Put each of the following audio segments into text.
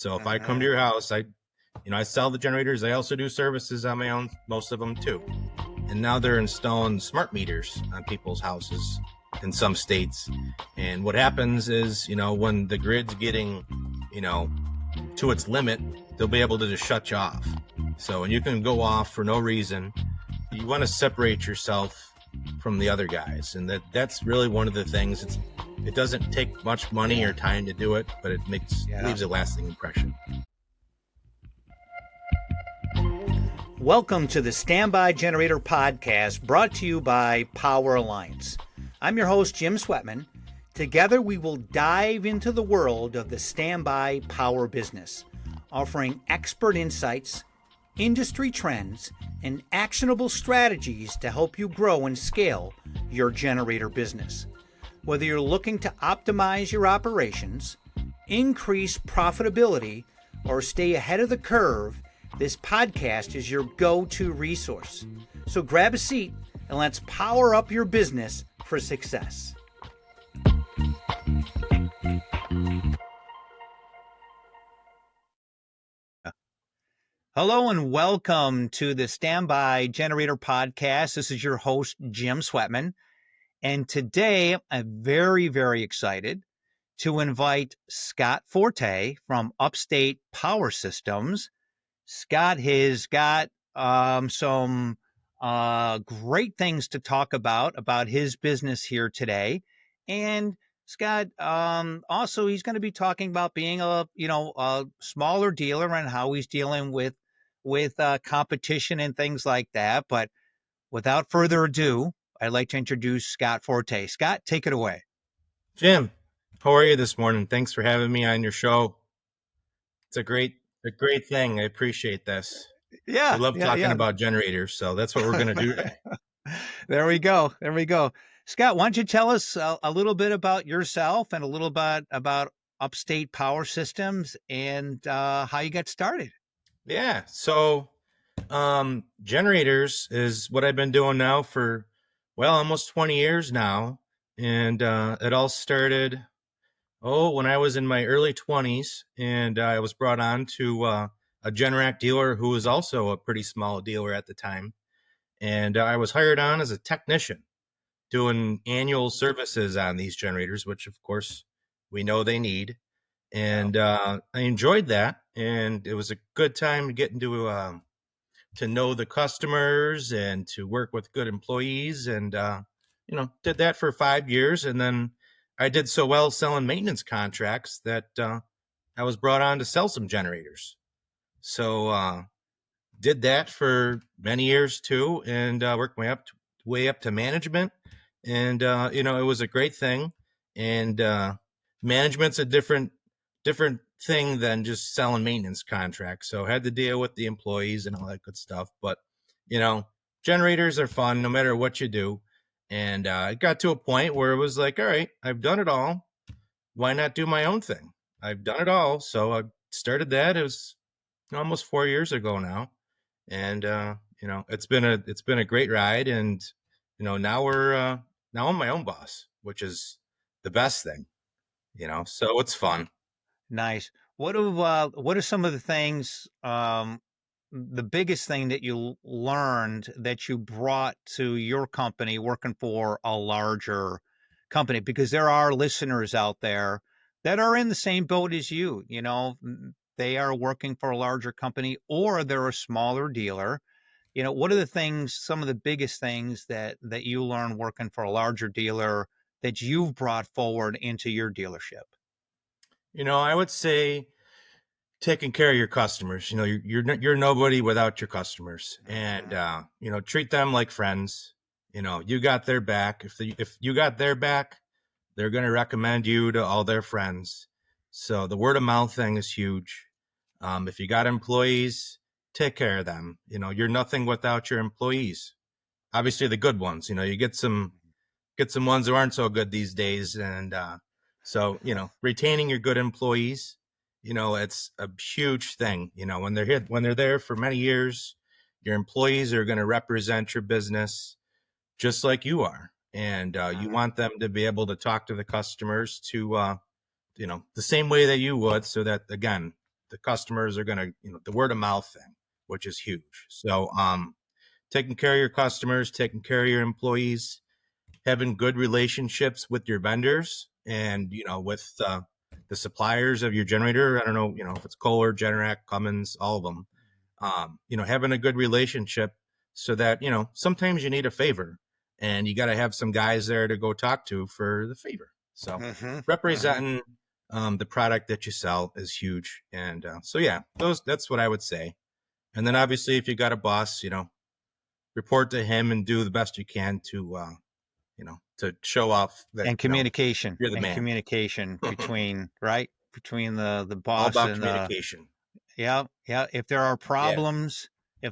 So if I come to your house, I sell the generators. I also do services on my own, most of them too. And now they're installing smart meters on people's houses in some states. And what happens is, when the grid's getting, to its limit, they'll be able to just shut you off. So, and you can go off for no reason. You want to separate yourself from the other guys. And that's really one of the things. It doesn't take much money or time to do it, but it leaves a lasting impression. Welcome to the Standby Generator Podcast, brought to you by Power Alliance. I'm your host, Jim Swetman. Together, we will dive into the world of the standby power business, offering expert insights, industry trends, and actionable strategies to help you grow and scale your generator business. Whether you're looking to optimize your operations, increase profitability, or stay ahead of the curve, this podcast is your go-to resource. So grab a seat and let's power up your business for success. Hello and welcome to the Standby Generator Podcast. This is your host, Jim Swetman. And today I'm very, very excited to invite Scott Forte from Upstate Power Systems. Scott has got some great things to talk about his business here today. And Scott, also he's going to be talking about being a smaller dealer and how he's dealing with competition and things like that. But without further ado, I'd like to introduce Scott Forte. Scott, take it away. Jim, how are you this morning? Thanks for having me on your show. It's a great thing. I appreciate this. Yeah. I love talking about generators, so that's what we're going to do today. There we go. Scott, why don't you tell us a little bit about yourself and a little bit about Upstate Power Systems and how you got started? Yeah. So generators is what I've been doing now for, almost 20 years now. And it all started, when I was in my early 20s, and I was brought on to a Generac dealer who was also a pretty small dealer at the time. And I was hired on as a technician doing annual services on these generators, which of course we know they need. And I enjoyed that. And it was a good time to get into to know the customers and to work with good employees. And, did that for 5 years. And then I did so well selling maintenance contracts that I was brought on to sell some generators. So did that for many years too, and worked my way up to management. And it was a great thing. And management's a different thing than just selling maintenance contracts. So I had to deal with the employees and all that good stuff. But generators are fun no matter what you do. And it got to a point where it was like, all right, I've done it all. Why not do my own thing? I've done it all. So I started that. It was almost 4 years ago now. And, it's been a great ride. And, now now I'm my own boss, which is the best thing, so it's fun. Nice. What are some of the things, the biggest thing that you learned that you brought to your company working for a larger company? Because there are listeners out there that are in the same boat as you, they are working for a larger company or they're a smaller dealer. What are some of the biggest things that you learned working for a larger dealer that you've brought forward into your dealership? I would say taking care of your customers. You're nobody without your customers, and treat them like friends. You got their back. If you got their back, they're going to recommend you to all their friends. So the word of mouth thing is huge. If you got employees, take care of them. You're nothing without your employees. Obviously the good ones. You get some ones who aren't so good these days, and so retaining your good employees. It's a huge thing. When they're there for many years, your employees are going to represent your business just like you are. And you want them to be able to talk to the customers to, the same way that you would, so that, again, the customers are going to, the word of mouth thing, which is huge. So, taking care of your customers, taking care of your employees, having good relationships with your vendors and, with the suppliers of your generator. I don't know, if it's Kohler, Generac, Cummins, all of them, having a good relationship so that, sometimes you need a favor and you got to have some guys there to go talk to for the favor. So representing the product that you sell is huge. And so, yeah, that's what I would say. And then obviously if you got a boss, report to him and do the best you can to show off that, And communication you're the man. between between the All boss about and communication. yeah. If there are Yeah. problems, you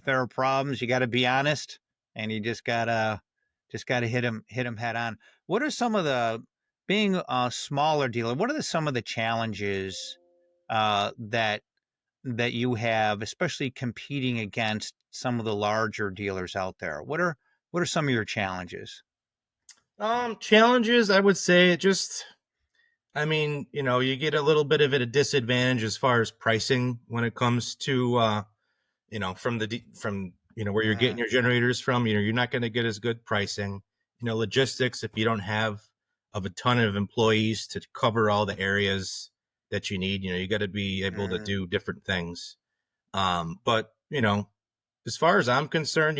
got to be honest, and you just gotta hit them head on. What are some of the being a smaller dealer? What are some of the challenges that you have, especially competing against some of the larger dealers out there? What are some of your challenges? Challenges, I would say you get a little bit of a disadvantage as far as pricing when it comes to, from where you're getting Mm, your generators from. You're not going to get as good pricing. Logistics, if you don't have of a ton of employees to cover all the areas that you need, you got to be able to mm, do different things. But as far as I'm concerned,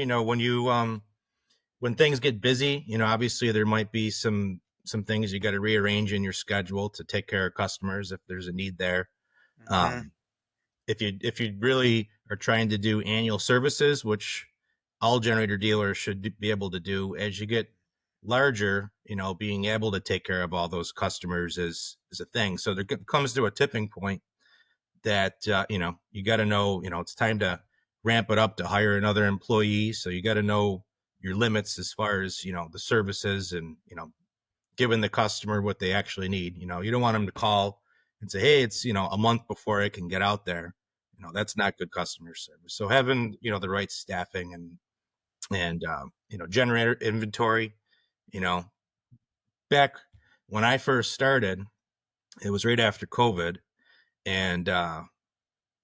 when things get busy, obviously there might be some things you got to rearrange in your schedule to take care of customers if there's a need there. mhm, Um, if you really are trying to do annual services, which all generator dealers should be able to do, as you get larger, being able to take care of all those customers is a thing. So there comes to a tipping point that you got to know, it's time to ramp it up to hire another employee. So you got to know your limits as far as the services and giving the customer what they actually need. You don't want them to call and say, hey, it's a month before I can get out there. That's not good customer service. So having the right staffing and generator inventory. you know Back when I first started, it was right after COVID, and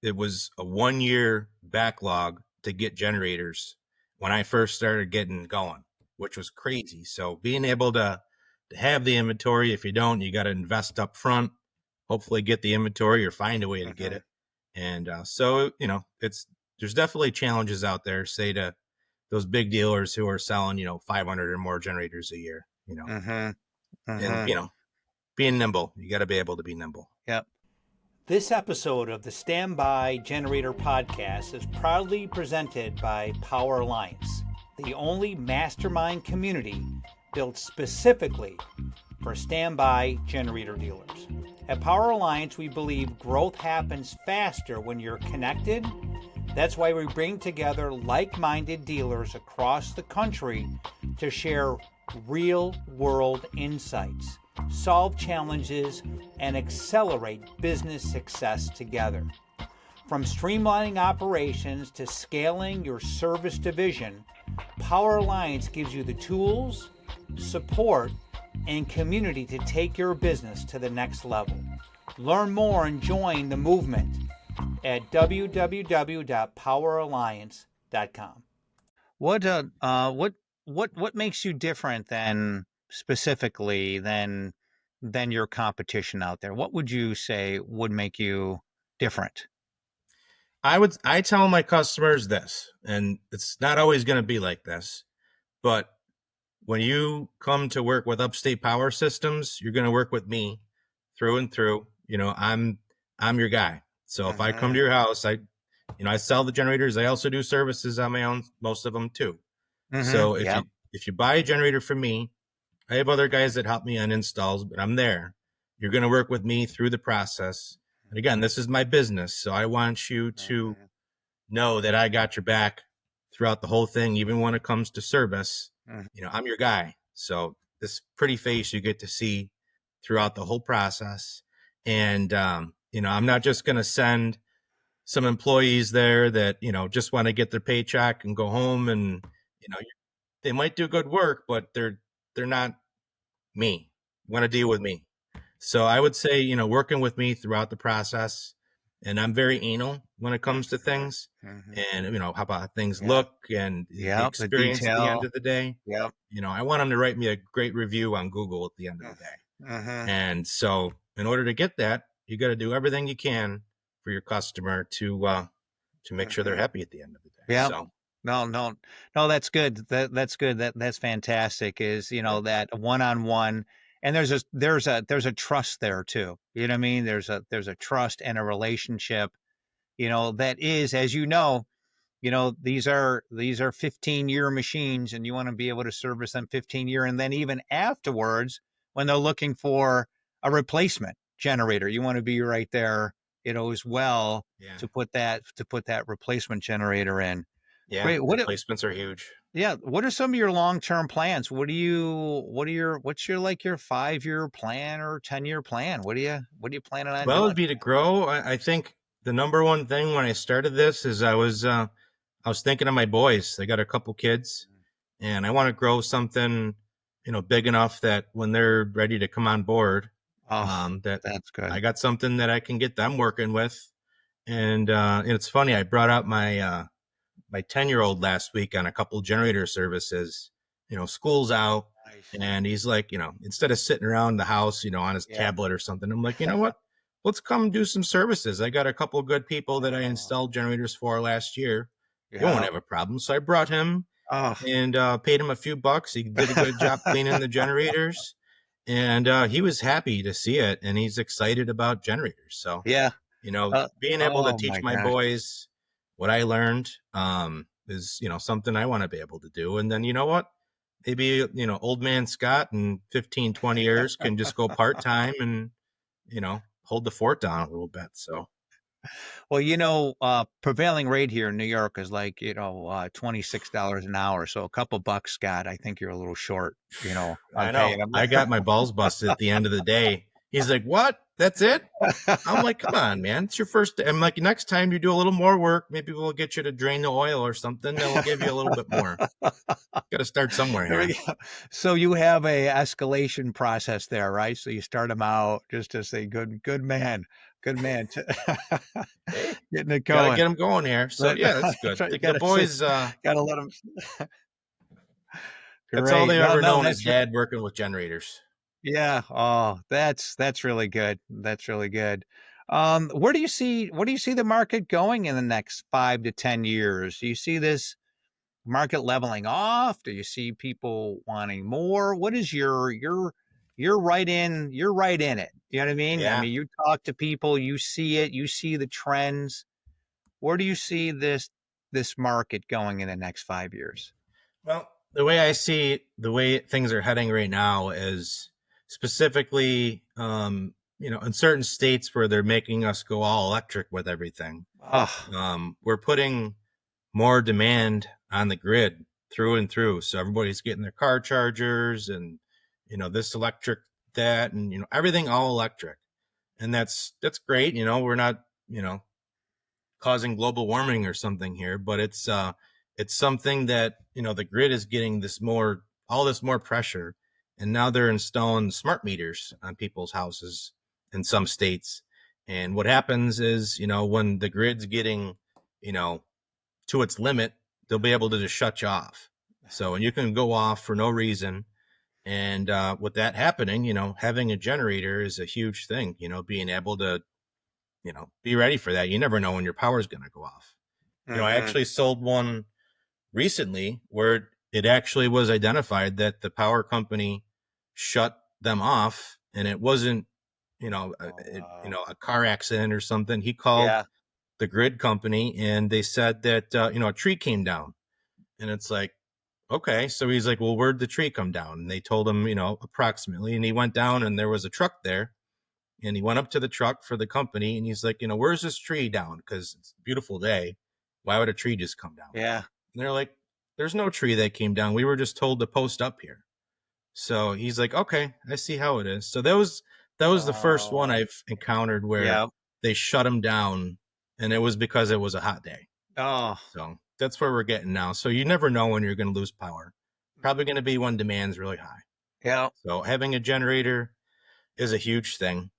it was a 1 year backlog to get generators when I first started getting going, which was crazy. So being able to have the inventory, if you don't, you got to invest up front, hopefully get the inventory or find a way to get mhm, it. And so, there's definitely challenges out there, say to those big dealers who are selling, 500 or more generators a year, mhm, and, mhm. being nimble, you got to be able to be nimble. Yep. This episode of the Standby Generator Podcast is proudly presented by Power Alliance, the only mastermind community built specifically for standby generator dealers. At Power Alliance, we believe growth happens faster when you're connected. That's why we bring together like minded dealers across the country to share real world insights, solve challenges, and accelerate business success together. From streamlining operations to scaling your service division, Power Alliance gives you the tools, support, and community to take your business to the next level. Learn more and join the movement at www.poweralliance.com. What makes you different than specifically than your competition out there? What would you say would make you different? I tell my customers this, and it's not always going to be like this, but when you come to work with Upstate Power Systems, you're going to work with me through and through. I'm your guy. So if I come Mm-hmm. to your house, I sell the generators. I also do services on my own, most of them too. Mm-hmm. So Yep. if you buy a generator from me, I have other guys that help me on installs, but I'm there. You're going to work with me through the process. And again, this is my business, so I want you to Mm-hmm. know that I got your back throughout the whole thing, even when it comes to service. I'm your guy. So this pretty face you get to see throughout the whole process. And, I'm not just going to send some employees there that, just want to get their paycheck and go home and, you know, they might do good work, but they're not me, want to deal with me. So I would say, working with me throughout the process, and I'm very anal when it comes to Mhm, things. mhm. And how about things Yeah, look and the yeah, the experience at the end detail. of the day. Yep. I want them to write me a great review on Google at the end of the day. Mhm, And so, in order to get that, you got to do everything you can for your customer to make sure they're mhm. happy at the end of the day. Yeah. So, No, no, no, that's good. That's good. That's fantastic. Is, yeah, that one-on-one, and there's a trust there too. You know what I mean? There's a trust and a relationship, that is, as these are 15-year machines, and you want to be able to service them 15-year, and then even afterwards, when they're looking for a replacement generator, you want to be right there, as well, yeah, to put that replacement generator in. yeah. Great. Replacements are huge. Yeah, what are some of your long-term plans? What's your, like, your 5-year plan or 10-year plan? What are you planning on Well, it'd doing? be to grow. I think the number one thing when I started this is I was thinking of my boys. They got a couple kids, and I want to grow something, big enough that when they're ready to come on board, Oh, that that's good. I got something that I can get them working with. And it's funny, I brought up my 10-year-old last week on a couple generator services. School's out, Nice. and he's like, instead of sitting around the house, on his Yeah. tablet or something, I'm like, you know what? Let's come do some services. I got a couple good people that I Oh, installed generators for last year. You won't yeah. have a problem. So I brought him Oh, and paid him a few bucks. He did a good job cleaning the generators, and he was happy to see it, and he's excited about generators. So yeah. being able to Oh teach my my gosh. boys what I learned is something I want to be able to do. And then what? Maybe old man Scott in 15, 20 years can just go part time and hold the fort down a little bit. So Well, prevailing rate here in New York is like, $26 an hour. So a couple bucks, Scott, I think you're a little short, on I paying know them. I got my balls busted at the end of the day. He's like, "What? That's it?" I'm like, "Come on, man! It's your first." I'm like, "Next time you do a little more work, maybe we'll get you to drain the oil or something. Then we'll give you a little bit more. Got to start somewhere There we here." go. So you have a escalation process there, right? So you start them out just to say, good man, good man, Hey, getting it got to going. get them going here. So But yeah, that's that's good. right. You The gotta say, boys, gotta let them. that's all Great. they've No, ever no, known is dad working with generators. yeah. Oh, that's really good. That's really good. Where do you see the market going in the next 5 to 10 years? Do you see this market leveling off? Do you see people wanting more? What is you're right in it. You know what I mean? I Yeah. mean, you talk to people, you see it, you see the trends. Where do you see this market going in the next 5 years? Well, the way I see the way things are heading right now is specifically, in certain states where they're making us go all electric with everything. Oh, We're putting more demand on the grid through and through. So everybody's getting their car chargers and, this electric, that, and, everything all electric. And that's great. We're not, causing global warming or something here, but it's something that the grid is getting this more pressure, and now they're installing smart meters on people's houses in some states. And what happens is when the grid's getting you know to its limit, they'll be able to just shut you off. So and you can go off for no reason. And with that happening, having a generator is a huge thing. Being able to be ready for that. You never know when your power is going to go off. I hmm actually sold one recently where it actually was identified that the power company shut them off, and it wasn't, Oh, wow. a car accident or something. He called Yeah. the grid company, and they said that a tree came down, and it's like, okay. So he's like, well, where'd the tree come down? And they told him, approximately, and he went down, and there was a truck there, and he went up to the truck for the company, and he's like, where's this tree down? Because it's a beautiful day. Why would a tree just come down? Yeah. And they're like, there's no tree that came down. We were just told to post up here. So he's like, okay, I see how it is. So that was the first one Oh, I've encountered where yeah. they shut him down, and it was because it was a hot day. Oh, So that's where we're getting now. So you never know when you're going to lose power. Probably going to be when demand's really high. yeah. So having a generator is a huge thing.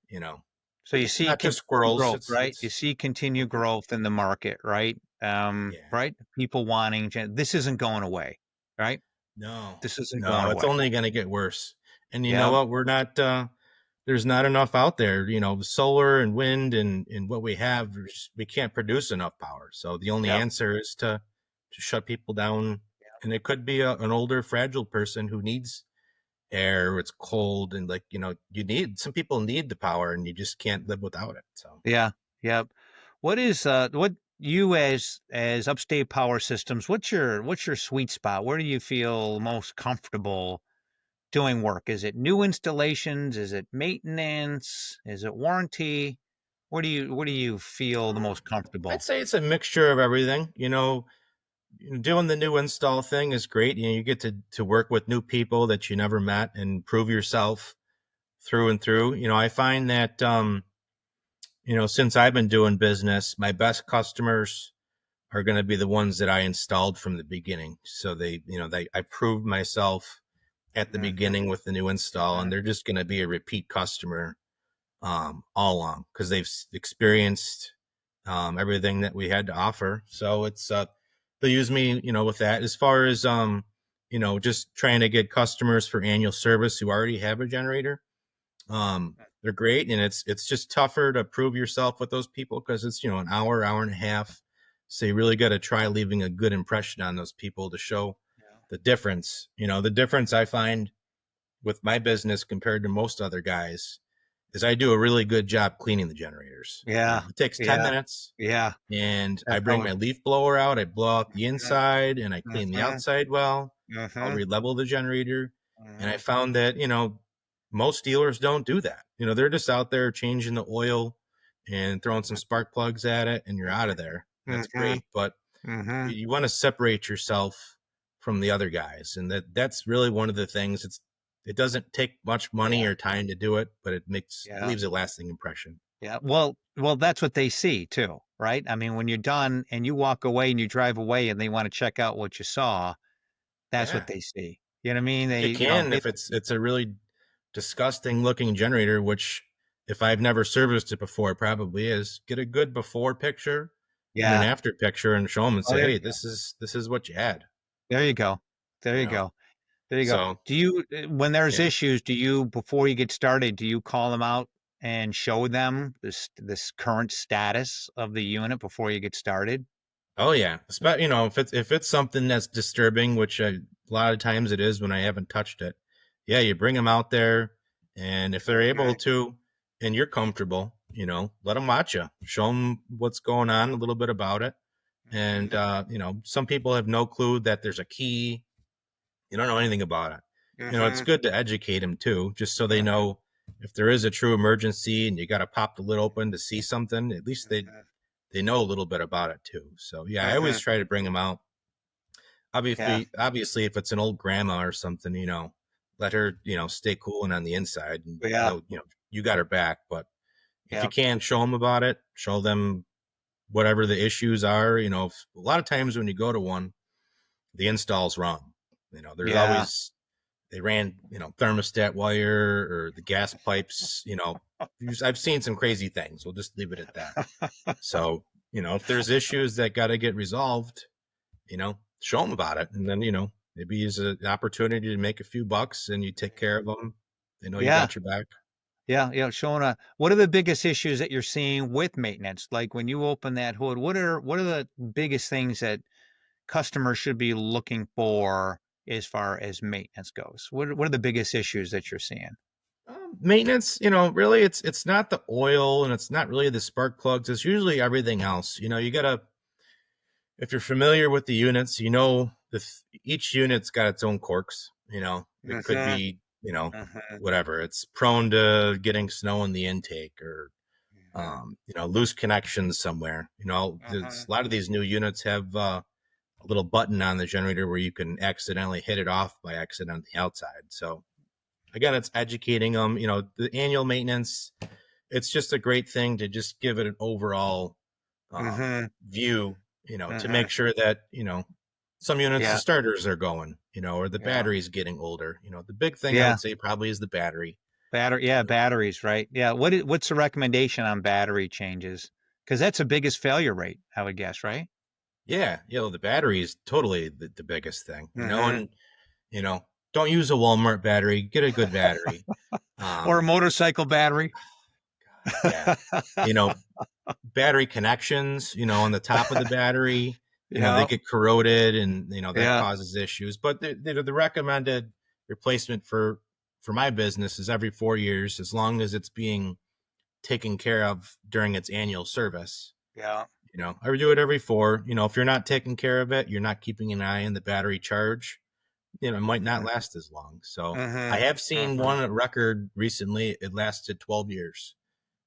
So you see Not just continued squirrels. growth, right? You see continued Mhm. growth in the market, right? Yeah. Right? People wanting this isn't going away, right? No, This isn't going no, it's away. only going to get worse. And you know Yeah. what? We're not. There's not enough out there. Solar and wind and what we have, we can't produce enough power. So the only Yep. answer is to shut people down. And it could be an older, fragile person who needs air. It's cold, and you need some people need the power, and you just can't live without it. So Yeah. Yep. What you as Upstate Power Systems, what's your sweet spot? Where do you feel most comfortable doing work? Is it new installations? Is it maintenance? Is it warranty? Where do you feel the most I'd comfortable? say it's a mixture of everything. Doing the new install thing is great. You get to work with new people that you never met and prove yourself through and through. I find that since I've been doing business, my best customers are going to be the ones that I installed from the beginning. So I proved myself at the Mhm, beginning with the new install, and mhm. they're just going to be a repeat customer all along because they've experienced everything that we had to offer. So they'll use me, with that. As far as just trying to get customers for annual service who already have a generator, they're great, and it's just tougher to prove yourself with those people because it's an hour and a half. So you really got to try leaving a good impression on those people to show Yeah. the difference. The difference I find with my business compared to most other guys is I do a really good job cleaning the generators. Yeah. It takes 10 Yeah. minutes, Yeah. and I That's bring how my leaf blower out. I blow out the inside and I clean the mhm, outside well. I'll mhm, re-level the generator. And I mhm, found that, most dealers don't do that. They're just out there changing the oil and throwing some spark plugs at it and you're out of there. That's mhm, great. But mhm. you want to separate yourself from the other guys. And that's really one of the things. It doesn't take much money Yeah. or time to do it, but it Yeah. leaves a lasting impression. Yeah. Well, that's what they see too, right? I mean, when you're done and you walk away and you drive away and they want to check out what you saw, that's what Yeah. they see. You know what I mean? If you can, if it's a really disgusting looking generator, which if I've never serviced it before, it probably is, get a good before picture and an Yeah. after picture and show them and Oh, say, there hey, you go. this is what you had, There you go. There you you know. go. There you go. So Do you, when there's yeah. issues, before you get started, do you call them out and show them this current status of the unit before you get started? Oh yeah. If it's something that's disturbing, which a lot of times it is when I haven't touched it. Yeah, you bring them out there, and if they're able Mhm, to, and you're comfortable, let them watch you, show them what's going on, a little bit about it. And mhm, some people have no clue that there's a key. You don't know anything about it. It's mhm, good to educate them too, just so they mhm, know if there is a true emergency and you got to pop the lid open to see something. At least they know a little bit about it too. So yeah, I always mhm. try to bring them out. Yeah. Obviously, if it's an old grandma or something, let her, stay cool and on the inside, and Yeah. know, you got her back. But if you Yeah. can show them about it, show them whatever the issues are. A lot of times when you go to one, the install's wrong. There's Yeah. always they ran, thermostat wire or the gas pipes. I've seen some crazy things. We'll just leave it at that. So, if there's issues that got to get resolved, show them about it. And then, maybe use an opportunity to make a few bucks and you take care of them. They know you Yeah. got your back. Yeah. Yeah. Showing what are the biggest issues that you're seeing with maintenance? Like when you open that hood, what are the biggest things that customers should be looking for as far as maintenance goes? What are the biggest issues that you're seeing? Maintenance, really it's not the oil and it's not really the spark plugs. It's usually everything else. You gotta, if you're familiar with the units, each unit's got its own quirks. It could Mhm, be, mhm, whatever. It's prone to getting snow in the intake or, mhm, loose connections somewhere. There's mhm. a lot of these new units have a little button on the generator where you can accidentally hit it off by accident on the outside. So again, it's educating them. The annual maintenance. It's just a great thing to just give it an overall Mhm, view. To mhm. make sure that some units the Yeah. starters are going. Or the Yeah. battery's getting older. The big thing I Yeah. would say probably is the battery. Batteries, right? Yeah. What's the recommendation on battery changes? Because that's the biggest failure rate, I would guess, right? Yeah, the battery is totally the biggest thing, Hmm. and don't use a Walmart battery. Get a good battery. Or a Um, motorcycle battery. yeah, you know, battery connections, on the top of the battery, they Yeah. get corroded, and that Yeah. causes issues. But the recommended replacement for my business is every 4 years, as long as it's being taken care of during its annual service. Yeah. I would do it every four. If you're not taking care of it, you're not keeping an eye on the battery charge, it might not Hmm. last as long. So I Hmm. have seen Hmm. one record recently. It lasted 12 years,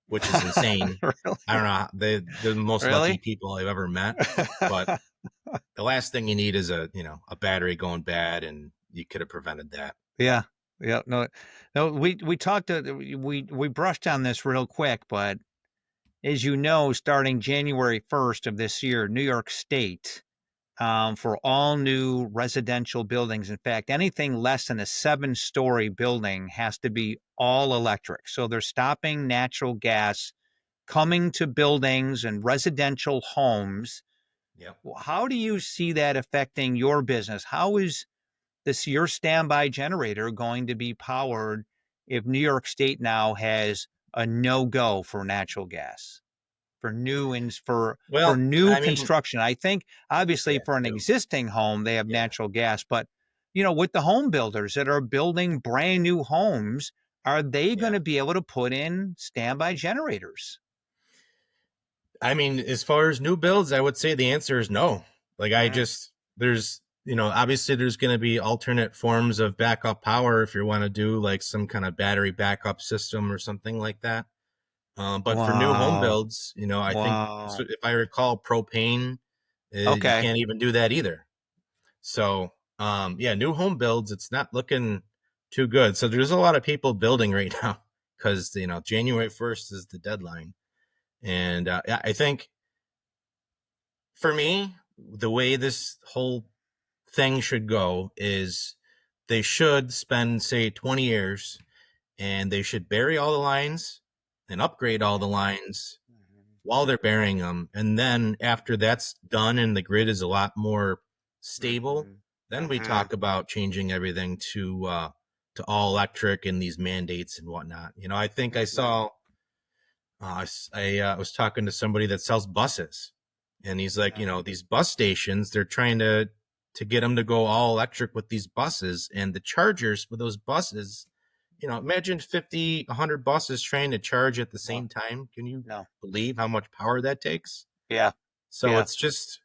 which is insane. I Really? don't know. They're the most lucky Really? people I've ever met. But the last thing you need is a battery going bad, and you could have prevented that. Yeah. Yeah. No, no, we talked we brushed on this real quick, but as you know, starting January 1st of this year, New York State, for all new residential buildings. In fact, anything less than a 7-story building has to be all electric. So they're stopping natural gas coming to buildings and residential homes. Yep. How do you see that affecting your business? How is this your standby generator going to be powered if New York State now has a no go for natural gas? For new and for Well, new I mean, construction. I think obviously yeah, for an too. existing home they have Yeah, natural gas, but with the home builders that are building brand new homes, are they going yeah. to be able to put in standby generators? I mean, as far as new builds, I would say the answer is no. Like, Mhm. there's, obviously there's going to be alternate forms of backup power if you want to do like some kind of battery backup system or something like that. But for new home Wow. builds, I think, so Wow. if I recall, propane, you Okay. can't even do that either. So, yeah, new home builds, it's not looking too good. So there's a lot of people building right now because, January 1st is the deadline. And yeah, I think for me, the way this whole thing should go is they should spend, say, 20 years, and they should bury all the lines and upgrade all the lines while they're burying them. And then after that's done and the grid is a lot more stable, Mhm. then we Mhm. talk about changing everything to all electric and these mandates and whatnot. I think I Mhm. saw I was talking to somebody that sells buses, and he's like, Mhm. these bus stations, they're trying to get them to go all electric with these buses, and the chargers for those buses. Imagine 50, 100 buses trying to charge at the No. same time. Can you No. believe how much power that takes? Yeah. So Yeah. it's just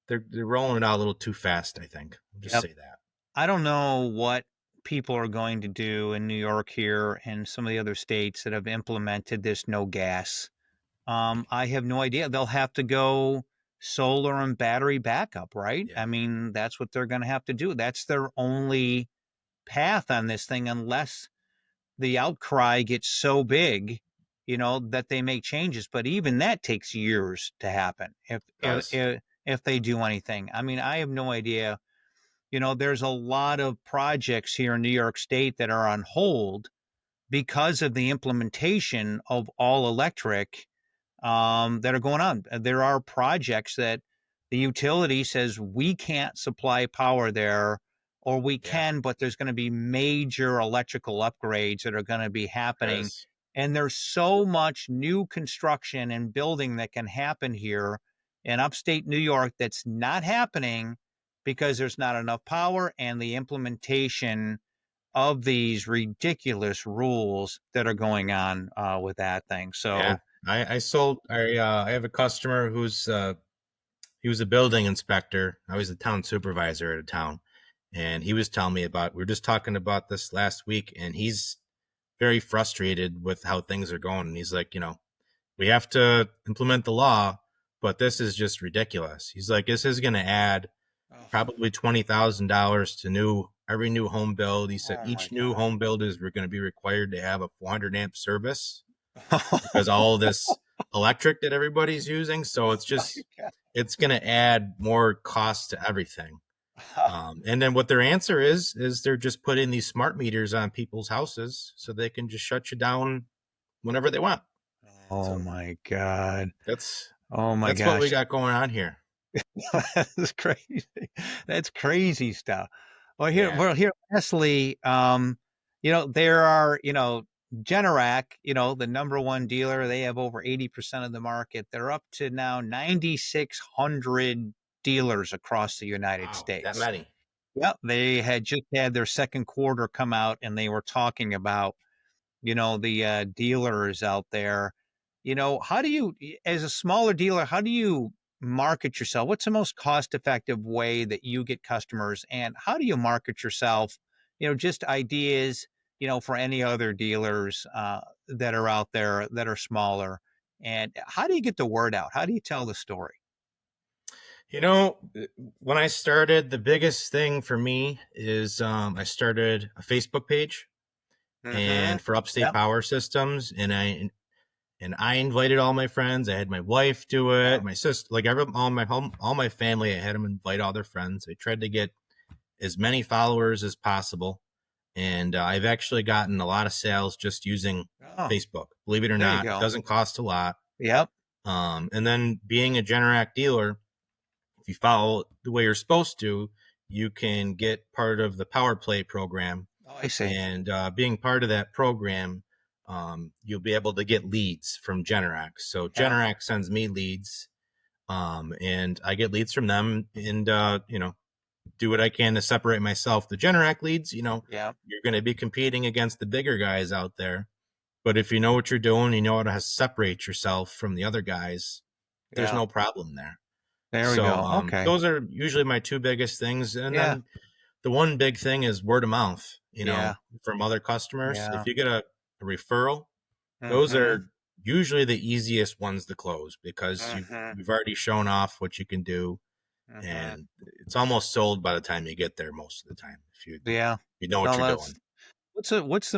they're rolling it out a little too fast, I think. I'll just Yep. say that. I don't know what people are going to do in New York here and some of the other states that have implemented this no gas. I have no idea. They'll have to go solar and battery backup, right? Yeah. I mean, that's what they're going to have to do. That's their only path on this thing, unless the outcry gets so big, that they make changes. But even that takes years to happen Does. if they do anything. I mean, I have no idea. There's a lot of projects here in New York State that are on hold because of the implementation of all electric, that are going on. There are projects that the utility says we can't supply power there, or we Yeah. can, but there's going to be major electrical upgrades that are going to be There happening. is. And there's so much new construction and building that can happen here in upstate New York that's not happening because there's not enough power and the implementation of these ridiculous rules that are going on with that thing. Yeah. So, I have a customer who's he was a building inspector. I was a town supervisor at a town, and he was telling me about. We were just talking about this last week, and he's very frustrated with how things are going. And he's like, we have to implement the law, but this is just ridiculous. He's like, this is going to add probably $20,000 to every new home build. He said oh my each new God. home build is going to be required to have a 400 amp service because all this electric that everybody's using. So Oh my God. it's going to add more cost to everything. And then what their answer is they're just putting these smart meters on people's houses so they can just shut you down whenever they want. Oh So my God. that's Oh my that's what we gosh. got going on here. That's crazy. That's crazy stuff. Yeah. Here, lastly, there are, Generac, the number one dealer. They have over 80% of the market. They're up to now 9,600 dealers across the United Wow, that States. many. Yep. They had just had their second quarter come out and they were talking about the dealers out there. How do you, as a smaller dealer, how do you market yourself? What's the most cost effective way that you get customers? And how do you market yourself? Just ideas, for any other dealers that are out there that are smaller. And how do you get the word out? How do you tell the story? You know, when I started, the biggest thing for me is I started a Facebook page Mm-hmm. and for Upstate Yep. Power Systems, and I invited all my friends. I had my wife do it, Yep. my sister, like all my family. I had them invite all their friends. I tried to get as many followers as possible, and I've actually gotten a lot of sales just using Oh, Facebook. Believe it or there you not, go. doesn't cost a lot. Yep. And then being a Generac dealer, if you follow the way you're supposed to, you can get part of the Power Play program. Oh, I see. And being part of that program, you'll be able to get leads from Generac. So Yeah. Generac sends me leads, and I get leads from them, and do what I can to separate myself. The Generac leads, Yeah. you're going to be competing against the bigger guys out there. But if you know what you're doing, you know how to separate yourself from the other guys, there's Yeah. no problem there. There we So go. Okay. those are usually my two biggest things. And Yeah. then the one big thing is word of mouth, Yeah. from other customers. Yeah. If you get a referral, those Mhm. are usually the easiest ones to close because you've Mhm. you've already shown off what you can do, Mhm. and it's almost sold by the time you get there most of the time if Yeah. you know what No, you're that's doing. what's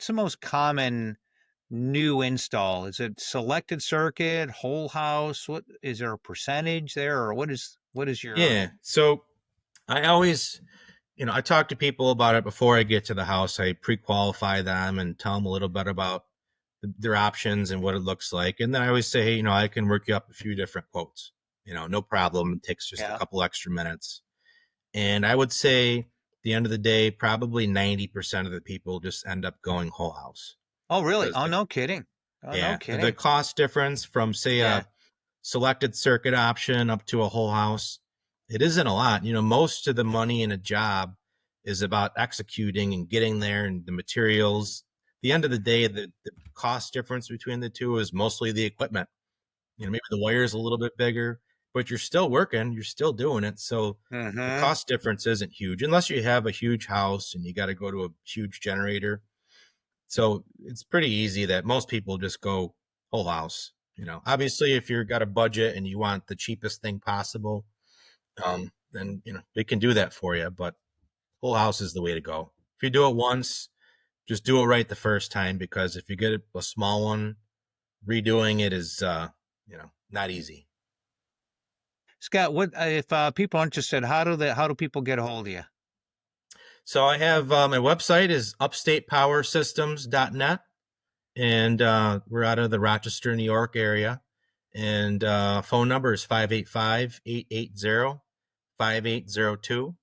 the most common new install? Is it selected circuit, whole house? What is there a percentage there, or what is your Yeah. So I always, I talk to people about it before I get to the house. I pre-qualify them and tell them a little bit about their options and what it looks like. And then I always say, hey, I can work you up a few different quotes. No problem. It takes just a yeah? couple extra minutes. And I would say at the end of the day, probably 90% of the people just end up going whole house Oh, really? because Oh, no kidding. Oh, no the kidding. cost difference from say Yeah. a selected circuit option up to a whole house, it isn't a lot. Most of the money in a job is about executing and getting there and the materials. At the end of the day, the cost difference between the two is mostly the equipment. Maybe the wire is a little bit bigger, but you're still working, you're still doing it. So the Mhm. cost difference isn't huge unless you have a huge house and you got to go to a huge generator. So it's pretty easy that most people just go whole house. Obviously, if you've got a budget and you want the cheapest thing possible, then they can do that for you. But whole house is the way to go. If you do it once, just do it right the first time because if you get a small one, redoing it is not easy. Scott, what if people are interested? How do people get a hold of you? So I have my website is upstatepowersystems.net, and we're out of the Rochester, New York area. And phone number is 585-880-5802.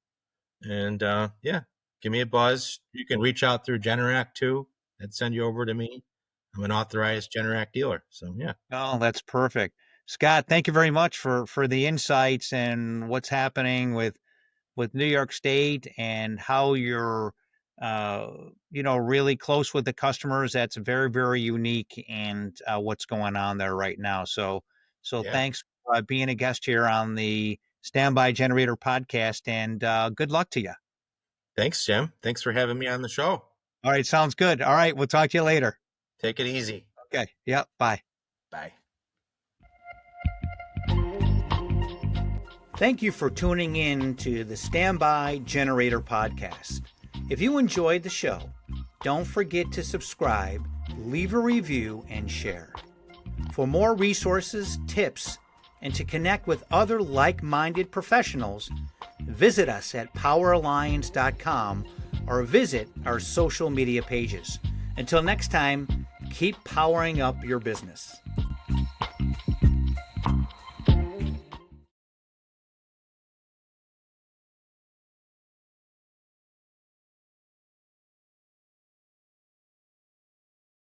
And yeah, give me a buzz. You can reach out through Generac too and send you over to me. I'm an authorized Generac dealer. So yeah, Oh, that's perfect. Scott, thank you very much for the insights and what's happening with New York State and how you're really close with the customers. That's very, very unique and what's going on there right now. So yeah. thanks for being a guest here on the Standby Generator podcast and good luck to you. Thanks, Jim. Thanks for having me on the show. All right, sounds good. All right, we'll talk to you later. Take it easy. Okay. Yep. Bye. Bye. Thank you for tuning in to the Standby Generator podcast. If you enjoyed the show, don't forget to subscribe, leave a review, and share. For more resources, tips, and to connect with other like-minded professionals, visit us at poweralliance.com or visit our social media pages. Until next time, keep powering up your business.